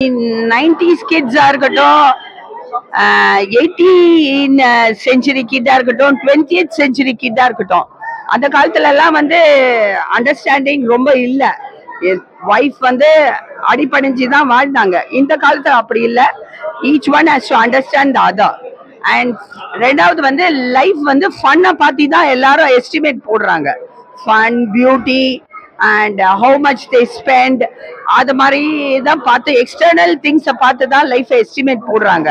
90s கிட்ஸா இருக்கட்டும், 18th century கிட்டா இருக்கட்டும், 20th century கிட்டா இருக்கட்டும், அந்த காலத்துல எல்லாம் வந்து அண்டர்ஸ்டாண்டிங் ரொம்ப இல்ல. வைஃப் வந்து அடிபணிஞ்சு தான் வாழ்ந்தாங்க. இந்த காலத்துல அப்படி இல்ல. Each one has to understand the other. And ரெண்டாவது வந்து லைஃப் வந்து ஃபன்னை பார்த்து தான் எல்லாரும் எஸ்டிமேட் போடுறாங்க. Fun, beauty and how much they spend, அது மாதிரி தான் பார்த்து எக்ஸ்டர்னல் திங்ஸை பார்த்து தான் லைஃப்பை எஸ்டிமேட் போடுறாங்க.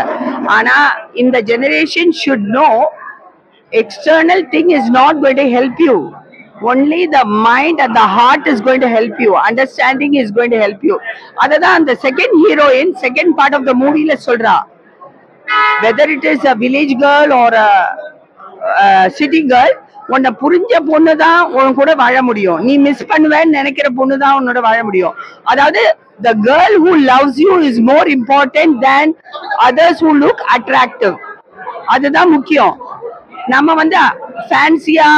ஆனா இந்த generation should know external thing is not going to help you. Only the mind and the heart is going to help you. Understanding is going to help you. Adha the second heroine, second part of the movie la solra. Whether it is a village girl or a city girl, உன்னை புரிஞ்ச பொண்ணு தான் உன் கூட வாழ முடியும். நீ miss பண்ணுவேன்னு நினைக்கிற பொண்ணு தான் உன்னோட வாழ முடியும். அதாவது the girl who loves you is more important than others who look attractive. அதுதான் முக்கியம். நம்ம வந்து ஃபேன்சியா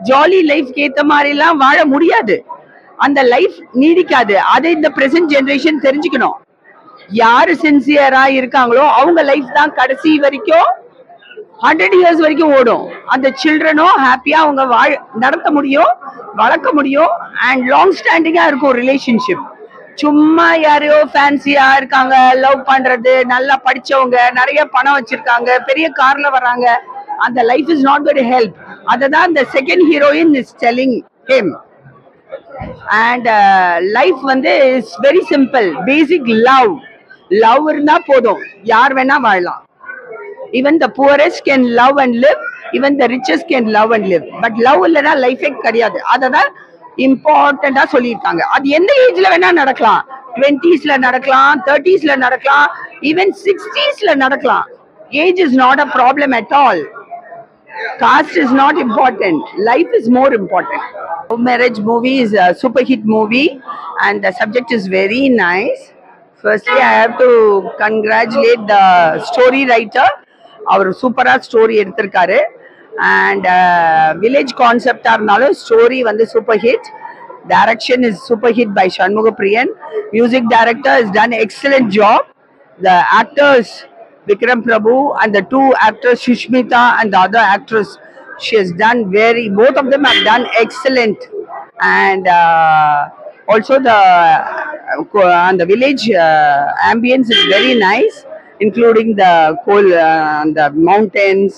ஜாலி லைஃப்க்கு ஏத்த மாதிரி எல்லாம் வாழ முடியாது. அந்த லைஃப் நீடிக்காது. அதை இந்த பிரசன்ட் ஜெனரேஷன் தெரிஞ்சுக்கணும். யாரு சின்சியரா இருக்காங்களோ அவங்க லைஃப் தான் கடைசி வரைக்கும் 100 years வரைக்கும் ஓடும். அந்த சில்ட்ரனும் ஹாப்பியா அவங்க நடத்த முடியும், வளர்க்க முடியும். அண்ட் லாங் ஸ்டாண்டிங்கா இருக்கும் ரிலேஷன்ஷிப். சும்மா யாரையோ ஃபேன்சியா இருக்காங்க, லவ் பண்றது, நல்லா படிச்சவங்க, நிறைய பணம் வச்சிருக்காங்க, பெரிய கார்ல வர்றாங்க, and the life is not going to help. Adhan the second heroine is telling him. And life vande is very simple. Basic love. Love irna podum. Yaar vena vaazhalam. Even the poorest can love and live. Even the richest can love and live. But love illana life ek kadiyadu. Adha important ah sollirukanga. Adu endha age la vena nadakalam. 20s la nadakalam, 30s la nadakalam, even 60s la nadakalam. Age is not a problem at all. Caste is not important. Life is more important. Marriage movie is a super hit movie and the subject is very nice. Firstly, I have to congratulate the story writer. Our super story eduthirukaru and village concept arnalo story vande super hit. Direction is super hit by Shanmuga Priyan. Music director has done excellent job. The actors Vikram Prabhu and the two actors Sushmita and the other actress, she has done both of them have done excellent. And also the village ambience is very nice, including the coal and the mountains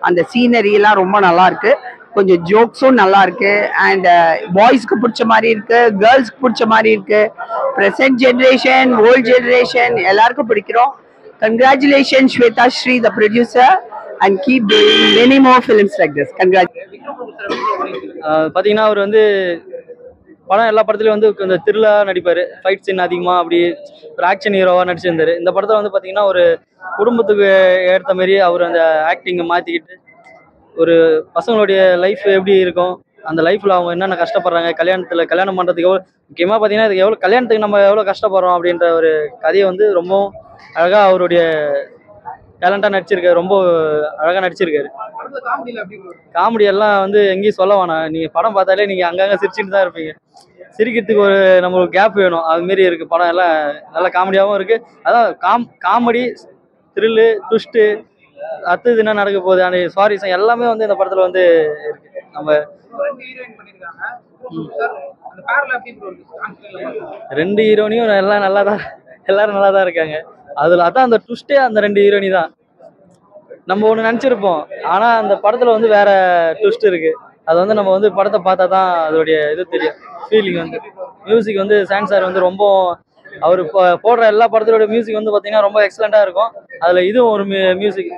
and the scenery la romba nalla irukku. கொஞ்சம் ஜோக்ஸும் நல்லா இருக்கு. And பாய்ஸ்க்கு பிடிச்ச மாதிரி இருக்கு, கேர்ள்ஸ்க்கு பிடிச்ச மாதிரி இருக்கு. Present generation, volt generation எல்லாருக்கும் பிடிக்கிறோம். Congratulations Shweta Shri, the producer, and keep doing many more films like this. Congratulations. பாத்தீங்கன்னா அவர் வந்து படம் எல்லா படத்துலயும் வந்து இந்த த்ரில்லா நடிப்பாரு, ஃபைட் சீன் அதிகமா அப்படி ஒரு ஆக்ஷன் ஹீரோவா நடிச்சிருந்தாரு. இந்த படத்துல வந்து பாத்தீங்கன்னா ஒரு குடும்பத்துக்கு ஏற்ற மாதிரி அவர் அந்த ஆக்டிங்கை மாத்திக்கிட்டு ஒரு பசங்களுடைய லைஃப் எப்படி இருக்கும், அந்த லைஃப்ல அவங்க என்னென்ன கஷ்டப்படுறாங்க, கல்யாணம் பண்றதுக்கு எவ்வளோ முக்கியமா பாத்தீங்கன்னா இதுக்கு எவ்வளோ கல்யாணத்துக்கு நம்ம எவ்வளோ கஷ்டப்படுறோம் அப்படின்ற ஒரு கதையை வந்து ரொம்ப அழகா அவருடைய டேலண்டா நடிச்சிருக்காரு. ரொம்ப அழகா நடிச்சிருக்காரு. காமெடி எல்லாம் வந்து எங்கேயும் சொல்ல வேணாம். நீங்க படம் பார்த்தாலே நீங்க அங்கங்க சிரிச்சுட்டு தான் இருப்பீங்க. சிரிக்கிறதுக்கு ஒரு நம்மளுக்கு கேப் வேணும். அது மாரி இருக்கு படம். எல்லாம் நல்ல காமெடியாகவும் இருக்கு. அதான் காமெடி, த்ரில்லு, ட்விஸ்ட்டு, அடுத்தது என்ன நடக்க போகுது, அந்த சுவாரஸ்யம் எல்லாமே வந்து இந்த படத்துல வந்து இருக்கு. நம்ம 2 ஹீரோனியும் எல்லாரும் நல்லா தான் இருக்காங்க. அதுல அதான் அந்த ட்விஸ்டே அந்த 2 ஹீரோனி தான். நம்ம ஒண்ணு நினைச்சிருப்போம், ஆனா அந்த படத்துல வந்து வேற ட்விஸ்ட் இருக்கு. அது வந்து நம்ம வந்து படத்தை பார்த்தா தான் அதோடைய இது தெரியும், ஃபீலிங் வந்து. மியூசிக் வந்து சாங் சார் வந்து ரொம்ப அவர் போடுற எல்லா படத்தோட மியூசிக் வந்து பாத்தீங்கன்னா ரொம்ப எக்ஸலண்டா இருக்கும். அதுல இதுவும் ஒரு மியூசிக்,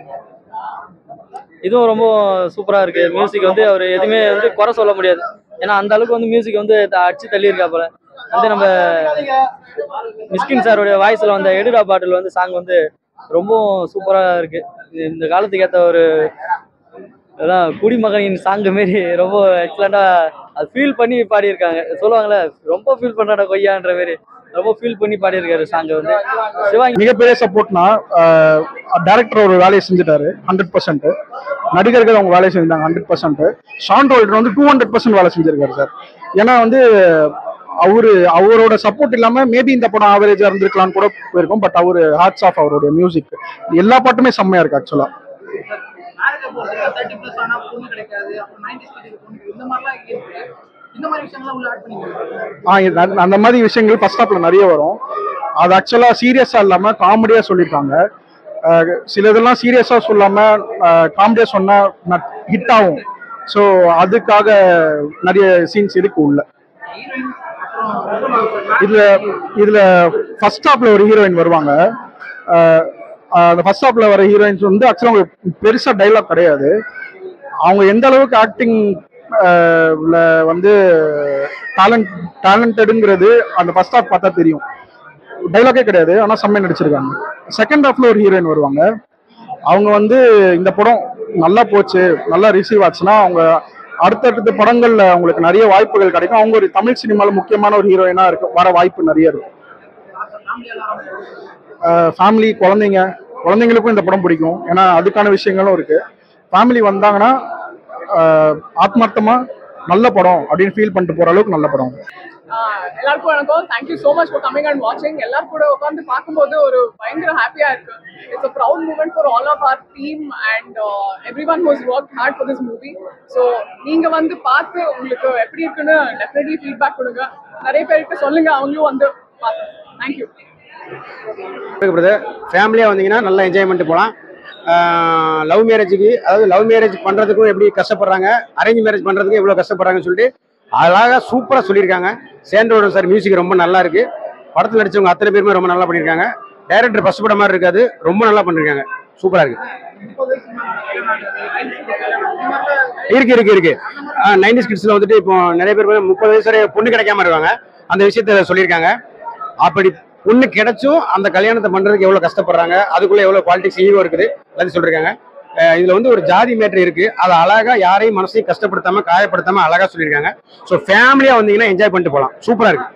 இதுவும் ரொம்ப சூப்பரா இருக்கு. மியூசிக் வந்து அவர் எதுவுமே வந்து குறை சொல்ல முடியாது. ஏன்னா அந்த அளவுக்கு வந்து மியூசிக் வந்து அடிச்சு தள்ளி இருக்கா போல. வந்து நம்ம மிஸ்கின் சாரோடைய வாய்ஸ்ல வந்த எடுடா பாட்டில் வந்து சாங் வந்து ரொம்ப சூப்பரா இருக்கு. இந்த காலத்துக்கு ஏற்ற ஒரு அதான் குடிமகனின் சாங் மாரி ரொம்ப எக்ஸலண்டா அது ஃபீல் பண்ணி பாடியிருக்காங்க. சொல்லுவாங்கல்ல, ரொம்ப ஃபீல் பண்றாட கொய்யான்ற மாரி ரொம்ப ஃபீல் பண்ணி பாடியிருக்காரு சாங் வந்து. சிவாங்கி மிகப்பெரிய சப்போர்ட்னா டைரக்டர் ஒரு வேலையை செஞ்சுட்டாரு 100%. நடிகர்கள் அவங்க வேலையை செஞ்சாங்க 100%. ஷான் ரோல்டர் வந்து 200% வேலை செஞ்சிருக்காரு சார். ஏன்னா வந்து அவரோட சப்போர்ட் இல்லாம மேபி இந்த படம் ஆவரேஜா இருந்திருக்கலாம்னு கூட போயிருக்கும். பட் அவரு ஹார்ட்ஸ் ஆஃப் அவருடைய மியூசிக் எல்லா பாட்டுமே செம்மையா இருக்கு ஆக்சுவலா. அந்த மாதிரி விஷயங்கள் ஃபர்ஸ்ட் ஹாப்ல நிறைய வரும். அது ஆக்சுவலா சீரியஸா இல்லாம காமெடியா சொல்லியிருக்காங்க. சில இதெல்லாம் சீரியஸா சொல்லாம காமெடியா சொன்னா ஹிட் ஆகும். ஸோ அதுக்காக நிறைய சீன்ஸ் இருக்கு உள்ள. இதுல ஃபர்ஸ்ட் ஹாப்ல ஒரு ஹீரோயின் வருவாங்க. அந்த ஃபர்ஸ்ட் ஹாப்ல வர ஹீரோயின்ஸ் வந்து ஆக்சுவலா அவங்க பெருசா டைலாக் கிடையாது. அவங்க எந்த அளவுக்கு ஆக்டிங் வந்து டேலண்டடுங்கிறது அந்த ஃபர்ஸ்ட் ஹாப் பார்த்தா தெரியும். டைலாக்கே கிடையாது, ஆனா செம்மையா நடிச்சிருக்காங்க. செகண்ட் ஹாஃப்ல ஒரு ஹீரோயின் வருவாங்க. அவங்க வந்து இந்த படம் நல்லா போச்சு, நல்லா ரிசீவ் ஆச்சுன்னா அவங்க அடுத்தடுத்த படங்கள்ல அவங்களுக்கு நிறைய வாய்ப்புகள் கிடைக்கும். அவங்க ஒரு தமிழ் சினிமால முக்கியமான ஒரு ஹீரோயினா வர வாய்ப்பு நிறைய இருக்கும். ஃபேமிலி, குழந்தைங்களுக்கும் இந்த படம் பிடிக்கும். ஏன்னா அதுக்கான விஷயங்களும் இருக்கு. ஃபேமிலி வந்தாங்கன்னா ஆத்மார்த்தமா நல்ல படம் அப்படின்னு ஃபீல் பண்ணிட்டு போற அளவுக்கு நல்ல படம். எல்லாருக்கும் வணக்கம். Thank you so much for coming and வாட்சிங். எல்லாரும் கூட உட்காந்து பார்க்கும்போது ஒரு பயங்கர ஹாப்பியா இருக்கு. It's a proud moment for all of our team and everyone who has worked hard for this movie. So நீங்க வந்து பார்த்து உங்களுக்கு எப்படி இருக்குன்னு டெஃபினெட்லி ஃபீட்பேக் கொடுங்க. நிறைய பேருக்கு சொல்லுங்க, அவங்களும் வந்து பார்த்து. தேங்க்யூ. ஃபேமிலியாக வந்தீங்கன்னா நல்லா என்ஜாய்மெண்ட் போகலாம். லவ் மேரேஜுக்கு, அதாவது லவ் மேரேஜ் பண்ணுறதுக்கும் எப்படி கஷ்டப்படுறாங்க, அரேஞ்ச் மேரேஜ் பண்ணுறதுக்கும் எவ்வளோ கஷ்டப்படுறாங்கன்னு சொல்லிட்டு அழகாக சூப்பராக சொல்லியிருக்காங்க. சேந்தரோடன் சார் மியூசிக் ரொம்ப நல்லா இருக்கு. படத்தில் நடிச்சவங்க அத்தனை பேருமே ரொம்ப நல்லா பண்ணியிருக்காங்க. டைரக்டர் ஃபர்ஸ்ட் படம் மாதிரி இருக்காது, ரொம்ப நல்லா பண்ணியிருக்காங்க. சூப்பராக இருக்கு. இருக்கு 90s கிட்ஸ்ல வந்துட்டு இப்போ நிறைய பேர் 30 வயசு வரை பொண்ணு கிடைக்காம இருக்காங்க. அந்த விஷயத்த சொல்லியிருக்காங்க. அப்படி பொண்ணு கிடைச்சும் அந்த கல்யாணத்தை பண்றதுக்கு எவ்வளவு கஷ்டப்படுறாங்க, அதுக்குள்ள எவ்வளவு பாலிடிக்ஸ் ஈகோ இருக்குது எல்லாத்தையும் சொல்லியிருக்காங்க. இதுல வந்து ஒரு ஜாதி மேட்டர் இருக்கு. அதை அழகா யாரையும் மனசையும் கஷ்டப்படுத்தாம காயப்படுத்தாம அழகா சொல்லியிருக்காங்க. ஸோ ஃபேமிலியா வந்தீங்கன்னா என்ஜாய் பண்ணிட்டு போகலாம். சூப்பரா இருக்கு,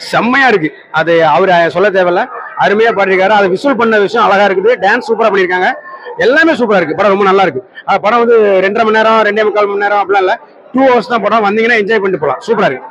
செம்மையா இருக்கு. அது அவரு சொல்ல தேவையில்ல, அருமையா பாடிருக்காரு. அதை விசுவல் பண்ண விஷயம் அழகா இருக்குது. டான்ஸ் சூப்பரா பண்ணிருக்காங்க. எல்லாமே சூப்பரா இருக்கு. படம் ரொம்ப நல்லா இருக்கு. படம் வந்து 2.5 மணி நேரம் 2.25 மணி நேரம் அப்படிலாம் இல்ல, 2 hours தான் படம். வந்தீங்கன்னா என்ஜாய் பண்ணிட்டு போகலாம். சூப்பரா இருக்கு.